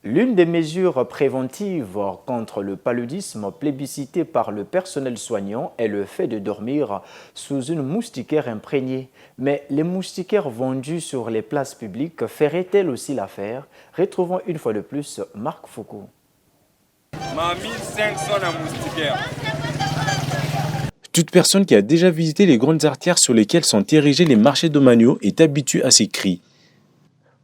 L'une des mesures préventives contre le paludisme plébiscitée par le personnel soignant est le fait de dormir sous une moustiquaire imprégnée. Mais les moustiquaires vendues sur les places publiques feraient-elles aussi l'affaire? Retrouvons une fois de plus Marc Foucault. Ma 1500 à moustiquaire. Toute personne qui a déjà visité les grandes artères sur lesquelles sont érigés les marchés domaniaux est habituée à ces cris.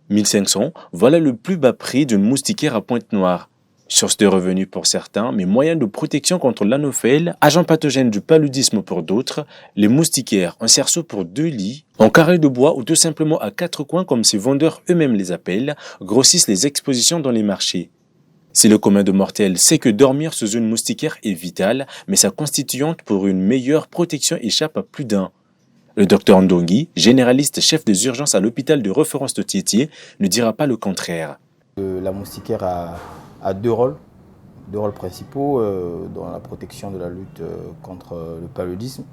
1500, voilà le plus bas prix d'une moustiquaire à Pointe-Noire. Source de revenus pour certains, mais moyen de protection contre l'anophèle, agent pathogène du paludisme pour d'autres, les moustiquaires, un cerceau pour 2 lits, en carré de bois ou tout simplement à 4 coins comme ces vendeurs eux-mêmes les appellent, grossissent les expositions dans les marchés. Si le commun de mortels sait que dormir sous une moustiquaire est vital, mais sa constituante pour une meilleure protection échappe à plus d'un. Le docteur Ndongi, généraliste chef des urgences à l'hôpital de référence de Tiétié, ne dira pas le contraire. La moustiquaire a deux rôles principaux dans la protection de la lutte contre le paludisme.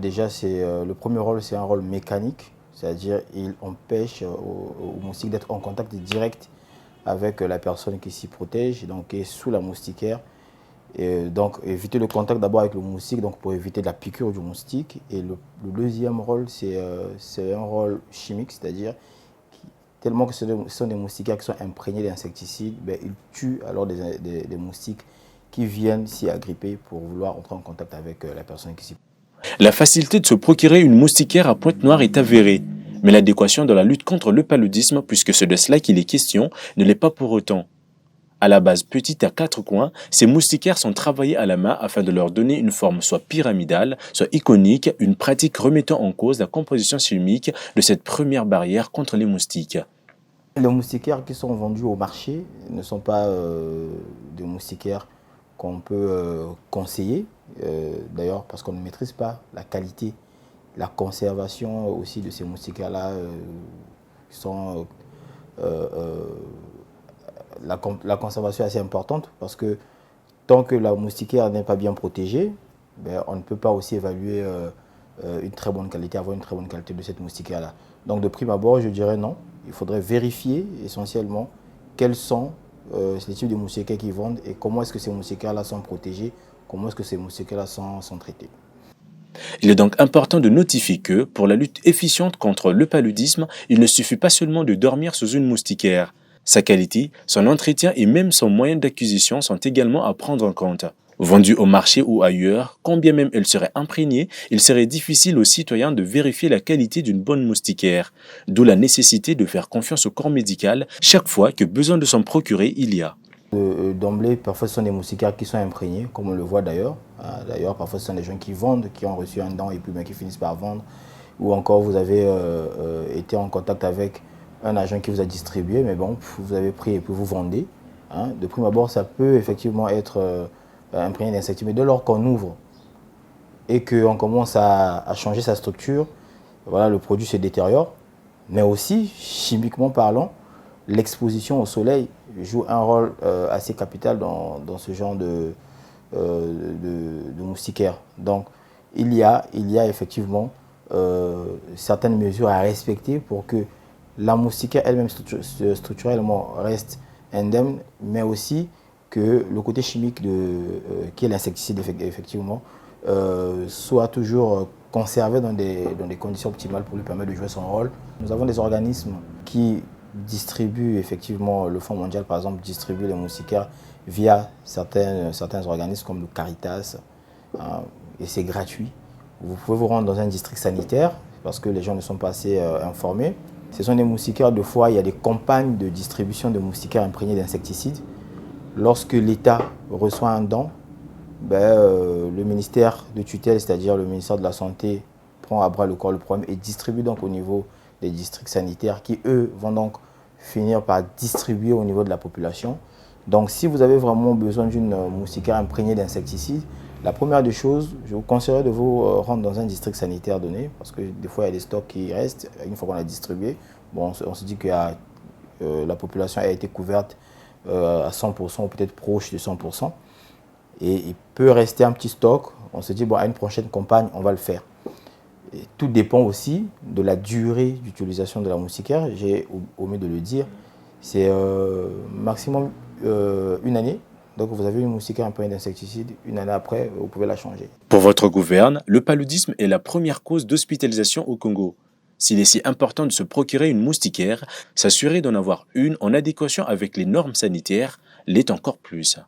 Déjà, le premier rôle, c'est un rôle mécanique, c'est-à-dire il empêche au moustique d'être en contact direct avec la personne qui s'y protège, donc qui est sous la moustiquaire. Et donc éviter le contact d'abord avec le moustique, donc pour éviter la piqûre du moustique. Et le deuxième rôle, c'est un rôle chimique, c'est-à-dire tellement que ce sont des moustiquaires qui sont imprégnés d'insecticides, ils tuent alors des moustiques qui viennent s'y agripper pour vouloir entrer en contact avec la personne qui s'y protège. La facilité de se procurer une moustiquaire à Pointe-Noire est avérée. Mais l'adéquation dans la lutte contre le paludisme, puisque c'est de cela qu'il est question, ne l'est pas pour autant. À la base petite à 4 coins, ces moustiquaires sont travaillés à la main afin de leur donner une forme soit pyramidale, soit iconique, une pratique remettant en cause la composition chimique de cette première barrière contre les moustiques. Les moustiquaires qui sont vendus au marché ne sont pas des moustiquaires qu'on peut conseiller, d'ailleurs parce qu'on ne maîtrise pas la qualité. La conservation aussi de ces moustiquaires-là la conservation est assez importante parce que tant que la moustiquaire n'est pas bien protégée, on ne peut pas aussi évaluer une très bonne qualité, avoir une très bonne qualité de cette moustiquaire-là. Donc de prime abord, je dirais non. Il faudrait vérifier essentiellement quels sont les types de moustiquaires qu'ils vendent et comment est-ce que ces moustiquaires-là sont protégés, comment est-ce que ces moustiquaires-là sont traités. Il est donc important de notifier que, pour la lutte efficiente contre le paludisme, il ne suffit pas seulement de dormir sous une moustiquaire. Sa qualité, son entretien et même son moyen d'acquisition sont également à prendre en compte. Vendue au marché ou ailleurs, quand bien même elle serait imprégnée, il serait difficile aux citoyens de vérifier la qualité d'une bonne moustiquaire. D'où la nécessité de faire confiance au corps médical chaque fois que besoin de s'en procurer il y a. D'emblée, parfois ce sont des moustiquaires qui sont imprégnés, comme on le voit d'ailleurs. D'ailleurs, parfois ce sont des gens qui vendent, qui ont reçu un don et puis qui finissent par vendre. Ou encore vous avez été en contact avec un agent qui vous a distribué, mais bon, vous avez pris et puis vous vendez. De prime abord, ça peut effectivement être imprégné d'insecticides. Mais dès lors qu'on ouvre et qu'on commence à changer sa structure, voilà, le produit se détériore. Mais aussi, chimiquement parlant, l'exposition au soleil joue un rôle assez capital dans ce genre de moustiquaire. Donc, il y a effectivement certaines mesures à respecter pour que la moustiquaire elle-même structurellement reste indemne, mais aussi que le côté chimique qui est l'insecticide effectivement soit toujours conservé dans des conditions optimales pour lui permettre de jouer son rôle. Nous avons des organismes qui distribuent effectivement, le Fonds mondial par exemple distribue les moustiquaires via certains organismes comme le Caritas, et c'est gratuit. Vous pouvez vous rendre dans un district sanitaire parce que les gens ne sont pas assez informés. Ce sont des moustiquaires, de fois il y a des campagnes de distribution de moustiquaires imprégnés d'insecticides. Lorsque l'État reçoit un don, le ministère de tutelle, c'est-à-dire le ministère de la Santé, prend à bras le corps le problème et distribue donc au niveau des districts sanitaires qui, eux, vont donc finir par distribuer au niveau de la population. Donc, si vous avez vraiment besoin d'une moustiquaire imprégnée d'insecticides, la première des choses, je vous conseillerais de vous rendre dans un district sanitaire donné, parce que des fois, il y a des stocks qui restent une fois qu'on a distribué. Bon, on se dit que la population a été couverte à 100% ou peut-être proche de 100%. Et il peut rester un petit stock. On se dit, bon, à une prochaine campagne, on va le faire. Et tout dépend aussi de la durée d'utilisation de la moustiquaire. J'ai omis de le dire. c'est maximum une année. Donc vous avez une moustiquaire imprégnée d'insecticide, une année après, vous pouvez la changer. Pour votre gouverne, le paludisme est la première cause d'hospitalisation au Congo. S'il est si important de se procurer une moustiquaire, s'assurer d'en avoir une en adéquation avec les normes sanitaires l'est encore plus.